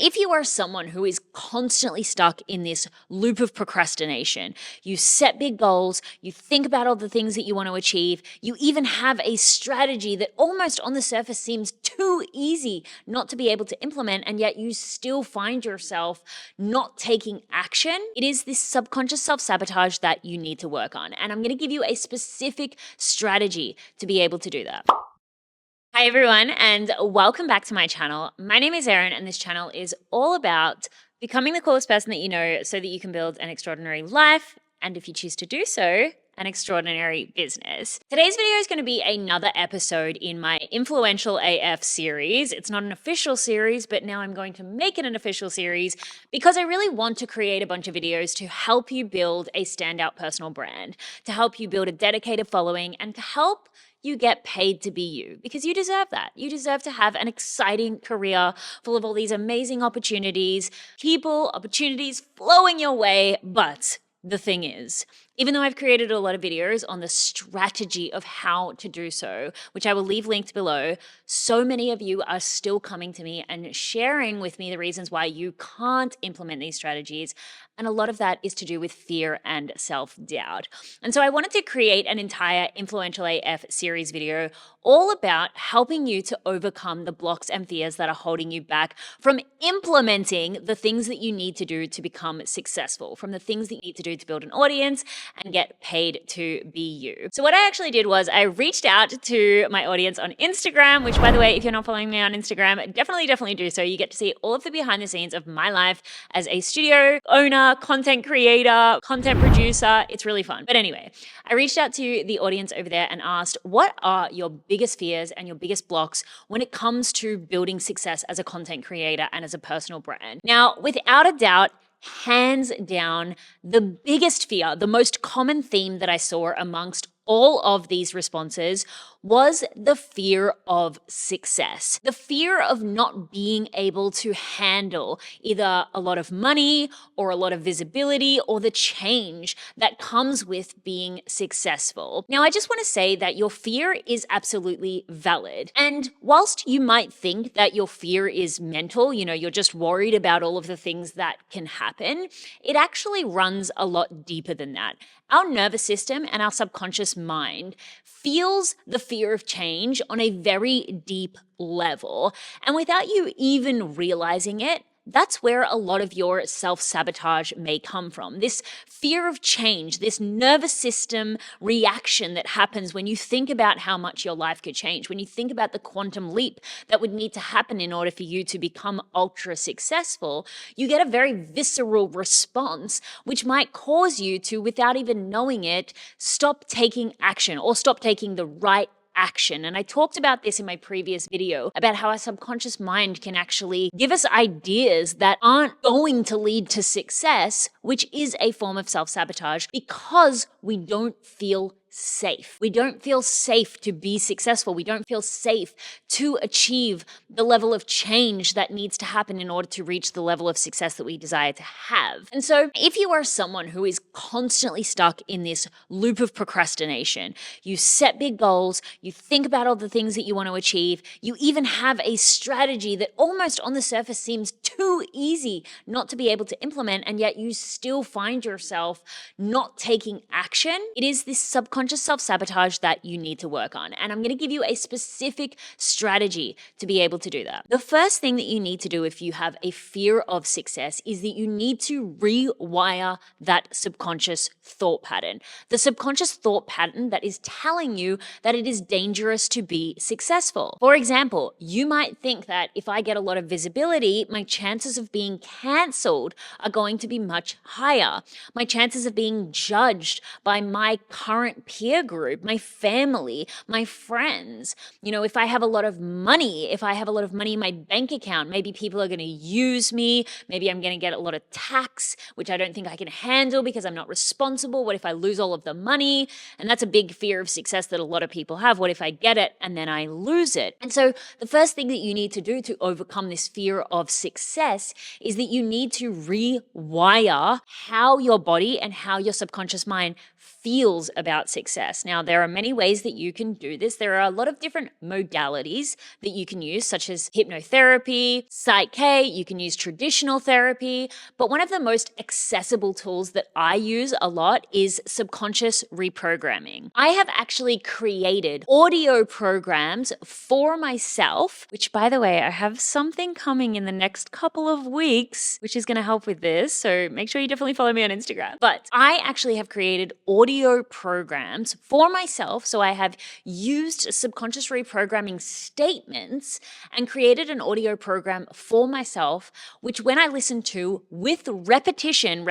if you are someone who is constantly stuck in this loop of procrastination, you set big goals, you think about all the things that you want to achieve, you even have a strategy that almost on the surface seems too easy not to be able to implement, and yet you still find yourself not taking action, it is this subconscious self-sabotage that you need to work on. And I'm going to give you a specific strategy to be able to do that. Hi everyone, and welcome back to my channel. My name is Erin, and this channel is all about becoming the coolest person that you know so that you can build an extraordinary life, and if you choose to do so, an extraordinary business. Today's video is going to be another episode in my Influential AF series. It's not an official series, but now I'm going to make it an official series because I really want to create a bunch of videos to help you build a standout personal brand, to help you build a dedicated following, and to help you get paid to be you, because you deserve that. You deserve to have an exciting career full of all these amazing opportunities, opportunities flowing your way. But the thing is, even though I've created a lot of videos on the strategy of how to do so, which I will leave linked below, so many of you are still coming to me and sharing with me the reasons why you can't implement these strategies. And a lot of that is to do with fear and self-doubt. And so I wanted to create an entire Influential AF series video all about helping you to overcome the blocks and fears that are holding you back from implementing the things that you need to do to become successful, from the things that you need to do to build an audience and get paid to be you. So what I actually did was I reached out to my audience on Instagram, which by the way, if you're not following me on Instagram, definitely do so. You get to see all of the behind the scenes of my life as a studio owner, content creator, content producer. It's really fun. But anyway, I reached out to the audience over there and asked, what are your biggest fears and your biggest blocks when it comes to building success as a content creator and as a personal brand? Now, without a doubt, hands down, the biggest fear, the most common theme that I saw amongst all of these responses was the fear of success. The fear of not being able to handle either a lot of money or a lot of visibility or the change that comes with being successful. Now, I just want to say that your fear is absolutely valid. And whilst you might think that your fear is mental, you're just worried about all of the things that can happen, it actually runs a lot deeper than that. Our nervous system and our subconscious mind feels the fear of change on a very deep level. And without you even realizing it, that's where a lot of your self-sabotage may come from. This fear of change, this nervous system reaction that happens when you think about how much your life could change, when you think about the quantum leap that would need to happen in order for you to become ultra successful, you get a very visceral response, which might cause you to, without even knowing it, stop taking action or stop taking the right action. And I talked about this in my previous video about how our subconscious mind can actually give us ideas that aren't going to lead to success, which is a form of self-sabotage because we don't feel safe. We don't feel safe to be successful. We don't feel safe to achieve the level of change that needs to happen in order to reach the level of success that we desire to have. And so if you are someone who is constantly stuck in this loop of procrastination, you set big goals, you think about all the things that you want to achieve, you even have a strategy that almost on the surface seems too easy not to be able to implement, and yet you still find yourself not taking action, it is this subconscious self-sabotage that you need to work on. And I'm going to give you a specific strategy to be able to do that. The first thing that you need to do if you have a fear of success is that you need to rewire that subconscious thought pattern. The subconscious thought pattern that is telling you that it is dangerous to be successful. For example, you might think that if I get a lot of visibility, my chances of being cancelled are going to be much higher. My chances of being judged by my current peer group, my family, my friends. If I have a lot of money, in my bank account, maybe people are going to use me. Maybe I'm going to get a lot of tax, which I don't think I can handle because I'm not responsible. What if I lose all of the money? And that's a big fear of success that a lot of people have. What if I get it and then I lose it? And so the first thing that you need to do to overcome this fear of success is that you need to rewire how your body and how your subconscious mind feels about success. Now, there are many ways that you can do this. There are a lot of different modalities that you can use, such as hypnotherapy, Psych-K, you can use traditional therapy, but one of the most accessible tools that I use a lot is subconscious reprogramming. I have actually created audio programs for myself, which, by the way, I have something coming in the next couple of weeks, which is going to help with this. So make sure you definitely follow me on Instagram. But I actually have created audio programs for myself. So I have used subconscious reprogramming statements and created an audio program for myself, which when I listen to with repetition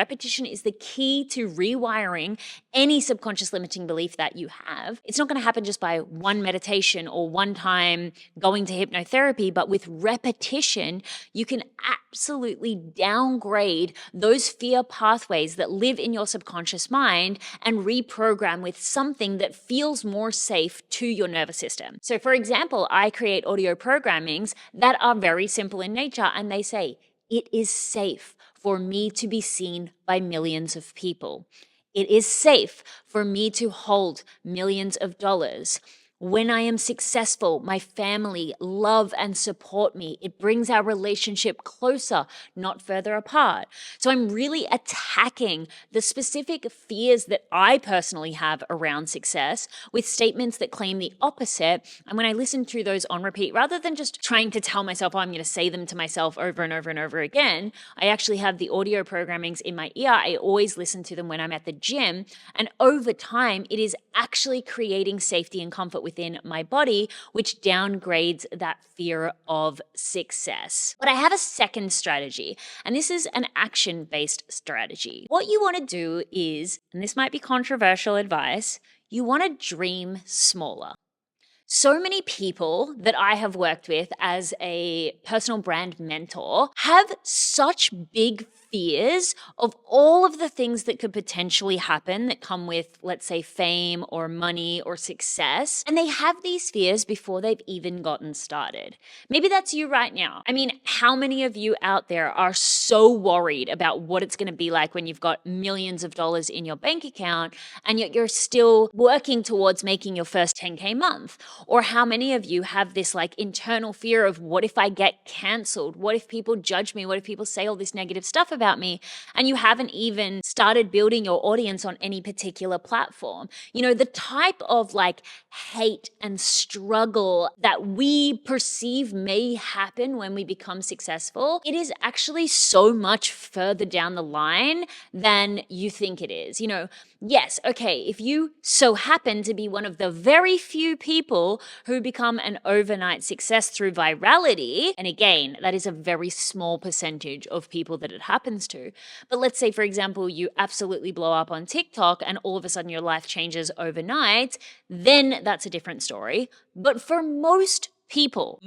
is the key to rewiring any subconscious limiting belief that you have. It's not going to happen just by one meditation or one time going to hypnotherapy, but with repetition, you can absolutely downgrade those fear pathways that live in your subconscious mind and reprogram with something that feels more safe to your nervous system. So for example, I create audio programmings that are very simple in nature, and they say, it is safe for me to be seen by millions of people. It is safe for me to hold millions of dollars. When I am successful, my family love and support me. It brings our relationship closer, not further apart. So I'm really attacking the specific fears that I personally have around success with statements that claim the opposite. And when I listen to those on repeat, rather than just trying to tell myself, oh, I'm going to say them to myself over and over and over again, I actually have the audio programmings in my ear. I always listen to them when I'm at the gym. And over time, it is actually creating safety and comfort within my body, which downgrades that fear of success. But I have a second strategy, and this is an action-based strategy. What you want to do is, and this might be controversial advice, you want to dream smaller. So many people that I have worked with as a personal brand mentor have such big fears of all of the things that could potentially happen that come with, let's say, fame or money or success. And they have these fears before they've even gotten started. Maybe that's you right now. I mean, how many of you out there are so worried about what it's going to be like when you've got millions of dollars in your bank account and yet you're still working towards making your first 10K month? Or how many of you have this like internal fear of, what if I get canceled? What if people judge me? What if people say all this negative stuff about me? And you haven't even started building your audience on any particular platform. You know, the type of like hate and struggle that we perceive may happen when we become successful, it is actually so much further down the line than you think it is. You know, yes, okay, if you so happen to be one of the very few people who become an overnight success through virality, and again, that is a very small percentage of people that it happens to. But let's say, for example, you absolutely blow up on TikTok and all of a sudden your life changes overnight, then that's a different story. But for most people,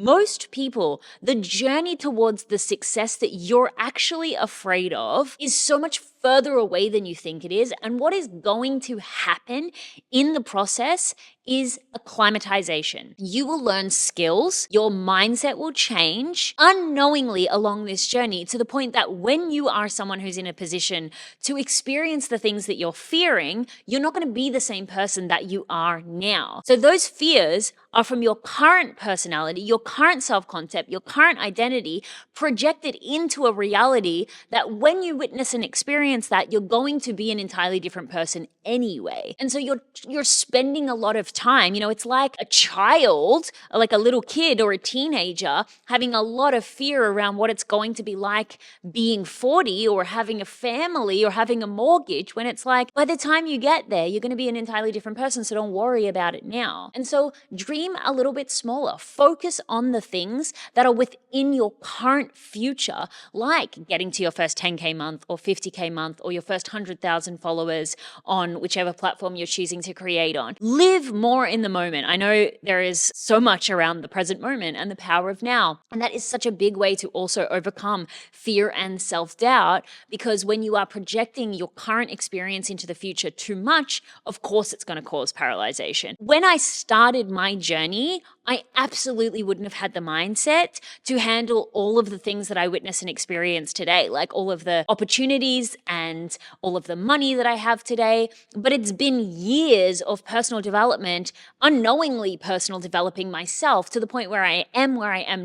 the journey towards the success that you're actually afraid of is so much further away than you think it is. And what is going to happen in the process is acclimatization. You will learn skills, your mindset will change unknowingly along this journey, to the point that when you are someone who's in a position to experience the things that you're fearing, you're not going to be the same person that you are now. So those fears are from your current personality, your current self-concept, your current identity, projected into a reality that when you witness and experience that, you're going to be an entirely different person anyway. And so you're spending a lot of time, you know, it's like a child, like a little kid or a teenager having a lot of fear around what it's going to be like being 40 or having a family or having a mortgage, when it's like, by the time you get there, you're going to be an entirely different person. So don't worry about it now. And so dream a little bit smaller. Focus on the things that are within your current future, like getting to your first 10K month or 50K month or your first 100,000 followers on whichever platform you're choosing to create on. Live more in the moment. I know there is so much around the present moment and the power of now. And that is such a big way to also overcome fear and self-doubt, because when you are projecting your current experience into the future too much, of course it's going to cause paralyzation. When I started my journey, I absolutely wouldn't have had the mindset to handle all of the things that I witness and experience today, like all of the opportunities and all of the money that I have today, but it's been years of personal development, unknowingly personal developing myself to the point where I am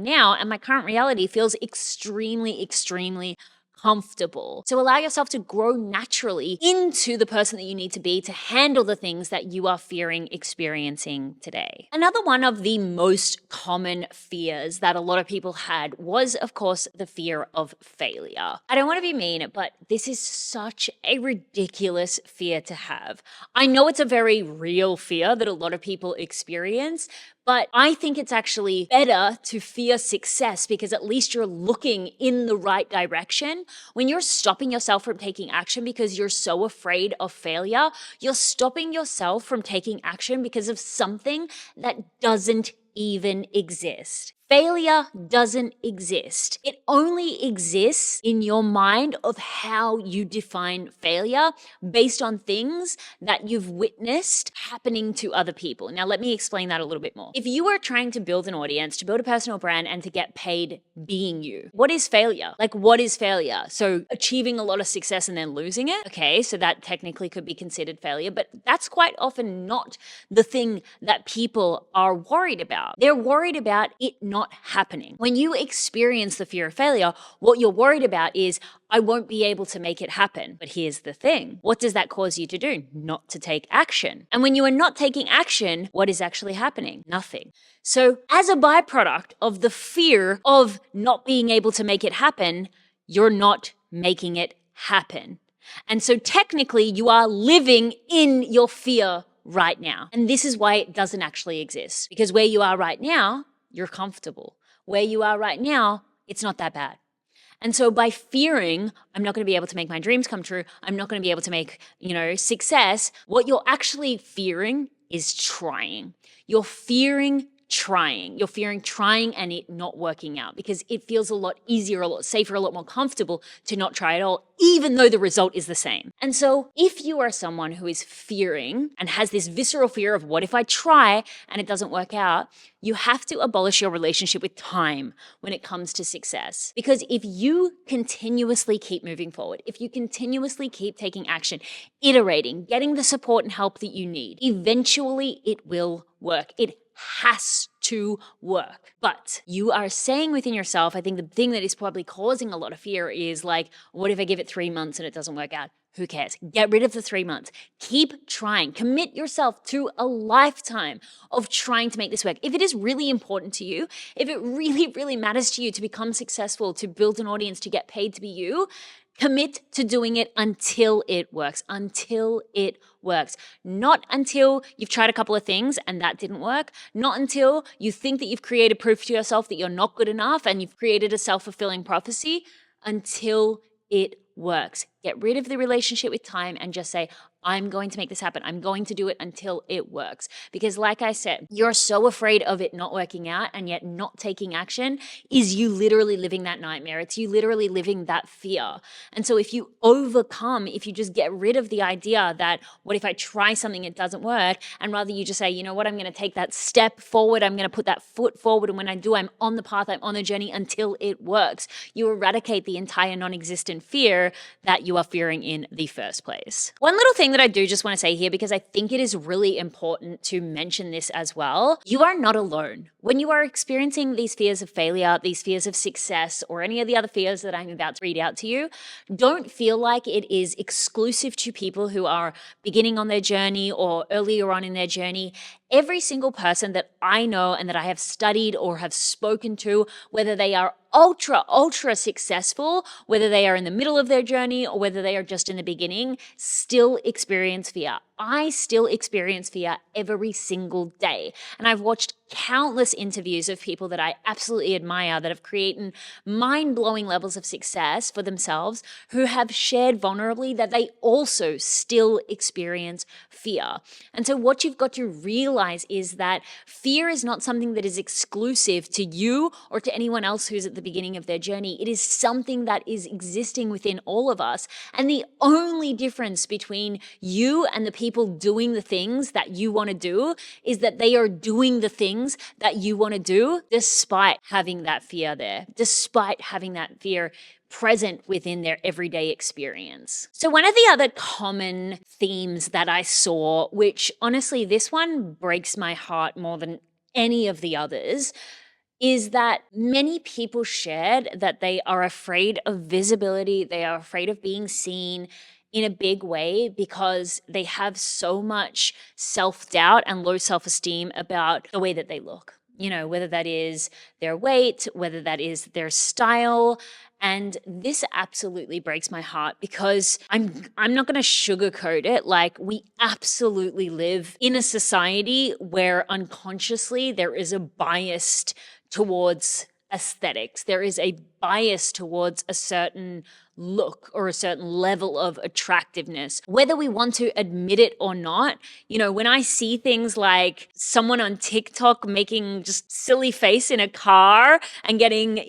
now, and my current reality feels extremely, extremely comfortable. So allow yourself to grow naturally into the person that you need to be to handle the things that you are fearing experiencing today. Another one of the most common fears that a lot of people had was, of course, the fear of failure. I don't want to be mean, but this is such a ridiculous fear to have. I know it's a very real fear that a lot of people experience, but I think it's actually better to fear success because at least you're looking in the right direction. When you're stopping yourself from taking action because you're so afraid of failure, you're stopping yourself from taking action because of something that doesn't even exist. Failure doesn't exist. It only exists in your mind of how you define failure based on things that you've witnessed happening to other people. Now, let me explain that a little bit more. If you are trying to build an audience, to build a personal brand, and to get paid being you, what is failure? Like, what is failure? So achieving a lot of success and then losing it? Okay, so that technically could be considered failure, but that's quite often not the thing that people are worried about. They're worried about it not happening. When you experience the fear of failure, what you're worried about is, I won't be able to make it happen. But here's the thing. What does that cause you to do? Not to take action. And when you are not taking action, what is actually happening? Nothing. So as a byproduct of the fear of not being able to make it happen, you're not making it happen. And so technically you are living in your fear right now. And this is why it doesn't actually exist. Because where you are right now, you're comfortable. Where you are right now, it's not that bad. And so by fearing, I'm not going to be able to make my dreams come true, I'm not going to be able to make, success, what you're actually fearing is trying. You're fearing trying. You're fearing trying and it not working out because it feels a lot easier, a lot safer, a lot more comfortable to not try at all, even though the result is the same. And so if you are someone who is fearing and has this visceral fear of what if I try and it doesn't work out, you have to abolish your relationship with time when it comes to success. Because if you continuously keep moving forward, if you continuously keep taking action, iterating, getting the support and help that you need, eventually it will work. It has to work. But you are saying within yourself, I think the thing that is probably causing a lot of fear is like, what if I give it 3 months and it doesn't work out? Who cares? Get rid of the 3 months. Keep trying. Commit yourself to a lifetime of trying to make this work. If it is really important to you, if it really, really matters to you to become successful, to build an audience, to get paid to be you, commit to doing it until it works, Not until you've tried a couple of things and that didn't work. Not until you think that you've created proof to yourself that you're not good enough and you've created a self-fulfilling prophecy, until it works. Get rid of the relationship with time and just say, I'm going to make this happen. I'm going to do it until it works. Because like I said, you're so afraid of it not working out and yet not taking action is you literally living that nightmare. It's you literally living that fear. And so if you just get rid of the idea that what if I try something, it doesn't work, and rather you just say, you know what, I'm going to take that step forward. I'm going to put that foot forward. And when I do, I'm on the path, I'm on the journey until it works. You eradicate the entire non-existent fear that you are fearing in the first place. One little thing that I do just want to say here, because I think it is really important to mention this as well, you are not alone. When you are experiencing these fears of failure, these fears of success, or any of the other fears that I'm about to read out to you, don't feel like it is exclusive to people who are beginning on their journey or earlier on in their journey. Every single person that I know and that I have studied or have spoken to, whether they are ultra successful, whether they are in the middle of their journey or whether they are just in the beginning, still experience fear. I still experience fear every single day. And I've watched countless interviews of people that I absolutely admire that have created mind-blowing levels of success for themselves who have shared vulnerably that they also still experience fear. And so what you've got to realize is that fear is not something that is exclusive to you or to anyone else who's at the beginning of their journey. It is something that is existing within all of us. And the only difference between you and the people doing the things that you want to do is that they are doing the things things that you want to do despite having that fear there, despite having that fear present within their everyday experience. So one of the other common themes that I saw, which honestly, this one breaks my heart more than any of the others, is that many people shared that they are afraid of visibility, they are afraid of being seen in a big way because they have so much self-doubt and low self-esteem about the way that they look. Whether that is their weight, whether that is their style. And this absolutely breaks my heart because I'm not going to sugarcoat it. Like, we absolutely live in a society where unconsciously there is a bias towards aesthetics. There is a bias towards a certain look or a certain level of attractiveness, whether we want to admit it or not. When I see things like someone on TikTok making just silly face in a car and getting,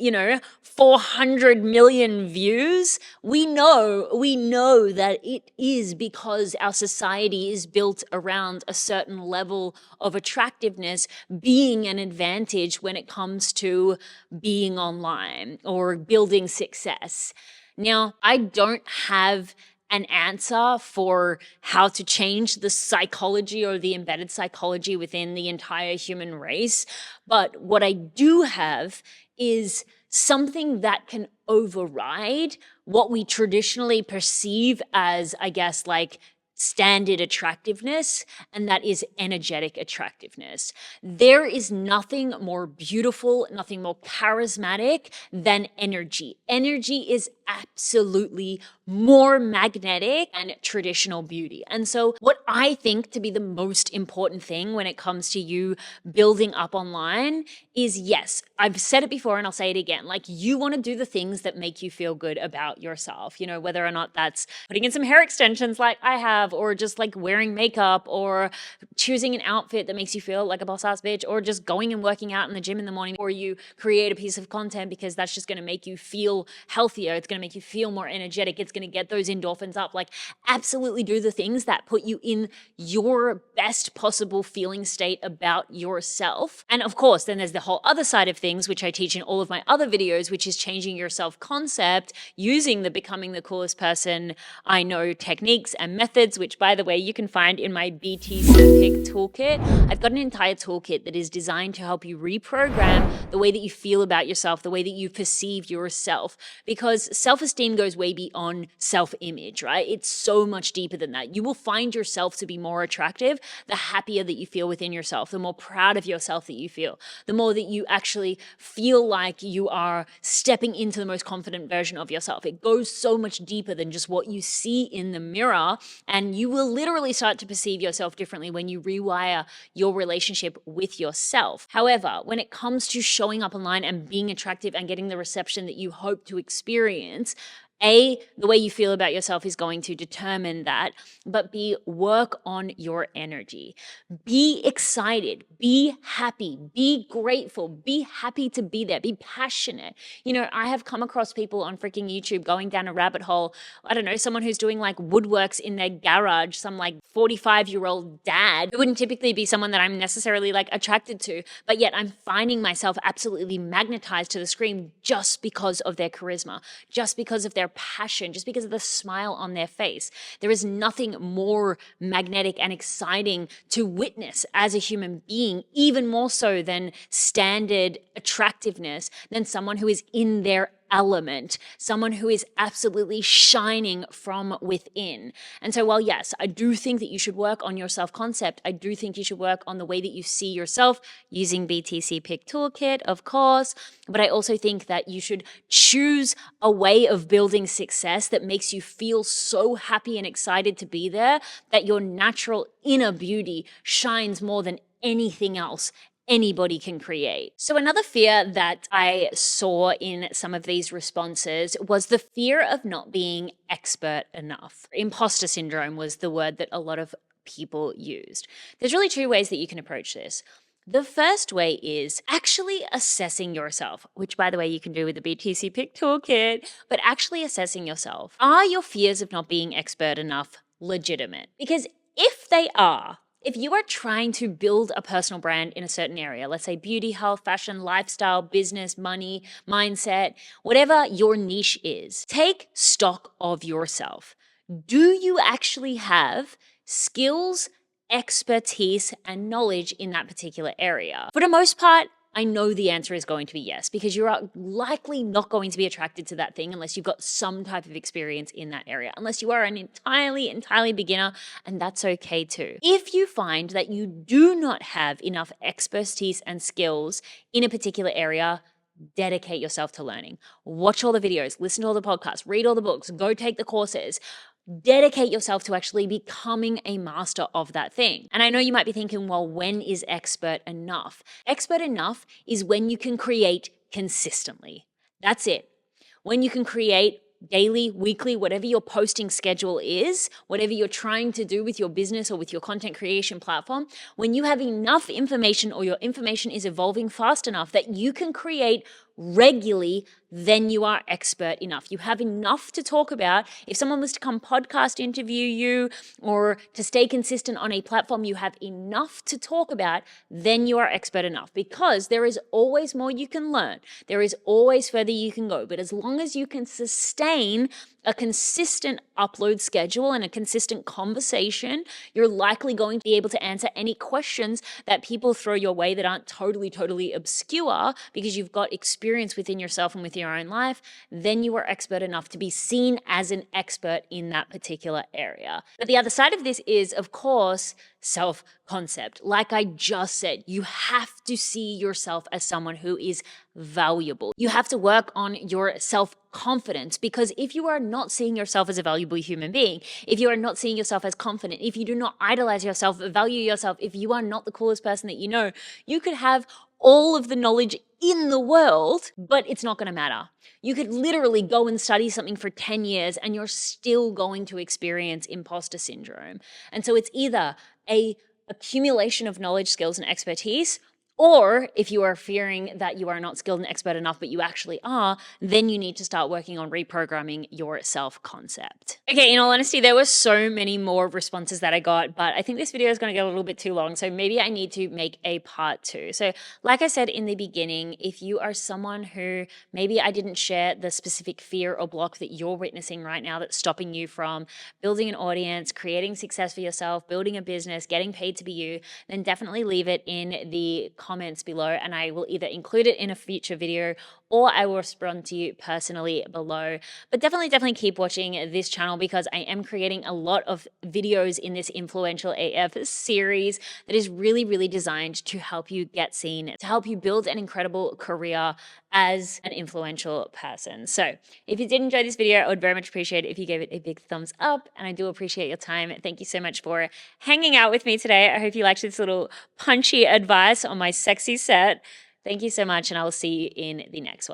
400 million views, we know that it is because our society is built around a certain level of attractiveness being an advantage when it comes to being online or building success. Now, I don't have an answer for how to change the psychology or the embedded psychology within the entire human race. But what I do have is something that can override what we traditionally perceive as, I guess, like standard attractiveness, and that is energetic attractiveness. There is nothing more beautiful, nothing more charismatic than energy. Energy is absolutely more magnetic than traditional beauty. And so what I think to be the most important thing when it comes to you building up online is, yes, I've said it before and I'll say it again, like, you want to do the things that make you feel good about yourself, whether or not that's putting in some hair extensions like I have, or just like wearing makeup, or choosing an outfit that makes you feel like a boss ass bitch, or just going and working out in the gym in the morning, or you create a piece of content because that's just going to make you feel healthier. It's going to make you feel more energetic. It's going to get those endorphins up. Like, absolutely do the things that put you in your best possible feeling state about yourself. And of course, then there's the whole other side of things, which I teach in all of my other videos, which is changing your self-concept using the Becoming the Coolest Person I Know techniques and methods, which, by the way, you can find in my BTCPIK toolkit. I've got an entire toolkit that is designed to help you reprogram the way that you feel about yourself, the way that you perceive yourself, because self-esteem goes way beyond self-image, right? It's so much deeper than that. You will find yourself to be more attractive the happier that you feel within yourself, the more proud of yourself that you feel, the more that you actually feel like you are stepping into the most confident version of yourself. It goes so much deeper than just what you see in the mirror, and you will literally start to perceive yourself differently when you rewire your relationship with yourself. However, when it comes to showing up online and being attractive and getting the reception that you hope to experience, A, the way you feel about yourself is going to determine that, but B, work on your energy. Be excited, be happy, be grateful, be happy to be there, be passionate. I have come across people on freaking YouTube going down a rabbit hole. I don't know, someone who's doing like woodworks in their garage, some like 45-year-old dad who wouldn't typically be someone that I'm necessarily like attracted to, but yet I'm finding myself absolutely magnetized to the screen just because of their charisma, just because of their passion, just because of the smile on their face. There is nothing more magnetic and exciting to witness as a human being, even more so than standard attractiveness, than someone who is in their element, someone who is absolutely shining from within. And so while yes, I do think that you should work on your self-concept, I do think you should work on the way that you see yourself using BTCPIK toolkit, of course, but I also think that you should choose a way of building success that makes you feel so happy and excited to be there that your natural inner beauty shines more than anything else anybody can create. So another fear that I saw in some of these responses was the fear of not being expert enough. Imposter syndrome was the word that a lot of people used. There's really two ways that you can approach this. The first way is actually assessing yourself, which, by the way, you can do with the BTCPIK toolkit, but actually assessing yourself. Are your fears of not being expert enough legitimate? Because if they are, If you are trying to build a personal brand in a certain area, let's say beauty, health, fashion, lifestyle, business, money, mindset, whatever your niche is, take stock of yourself. Do you actually have skills, expertise, and knowledge in that particular area? For the most part, I know the answer is going to be yes, because you are likely not going to be attracted to that thing unless you've got some type of experience in that area, unless you are an entirely beginner, and that's okay too. If you find that you do not have enough expertise and skills in a particular area, dedicate yourself to learning. Watch all the videos, listen to all the podcasts, read all the books, go take the courses. Dedicate yourself to actually becoming a master of that thing. And I know you might be thinking, well, when is expert enough? Expert enough is when you can create consistently. That's it. When you can create daily, weekly, whatever your posting schedule is, whatever you're trying to do with your business or with your content creation platform, when you have enough information or your information is evolving fast enough that you can create regularly, then you are expert enough. You have enough to talk about. If someone was to come podcast interview you or to stay consistent on a platform, you have enough to talk about, then you are expert enough, because there is always more you can learn. There is always further you can go. But as long as you can sustain a consistent upload schedule and a consistent conversation, you're likely going to be able to answer any questions that people throw your way that aren't totally obscure, because you've got experience within yourself and with your own life. Then you are expert enough to be seen as an expert in that particular area. But the other side of this is, of course, self-concept. Like I just said, you have to see yourself as someone who is valuable. You have to work on your self-confidence, because if you are not seeing yourself as a valuable human being, if you are not seeing yourself as confident, if you do not idolize yourself, value yourself, if you are not the coolest person that you know, you could have all of the knowledge in the world, but it's not going to matter. You could literally go and study something for 10 years and you're still going to experience imposter syndrome. And so it's either a accumulation of knowledge, skills, and expertise, or if you are fearing that you are not skilled and expert enough, but you actually are, then you need to start working on reprogramming your self-concept. Okay, in all honesty, there were so many more responses that I got, but I think this video is going to get a little bit too long, so maybe I need to make a part 2. So like I said in the beginning, if you are someone who maybe I didn't share the specific fear or block that you're witnessing right now that's stopping you from building an audience, creating success for yourself, building a business, getting paid to be you, then definitely leave it in the comments below, and I will either include it in a future video or I will respond to you personally below. But definitely keep watching this channel, because I am creating a lot of videos in this Influential AF series that is really designed to help you get seen, to help you build an incredible career as an influential person. So if you did enjoy this video, I would very much appreciate it if you gave it a big thumbs up, and I do appreciate your time. Thank you so much for hanging out with me today. I hope you liked this little punchy advice on my sexy set. Thank you so much, and I will see you in the next one.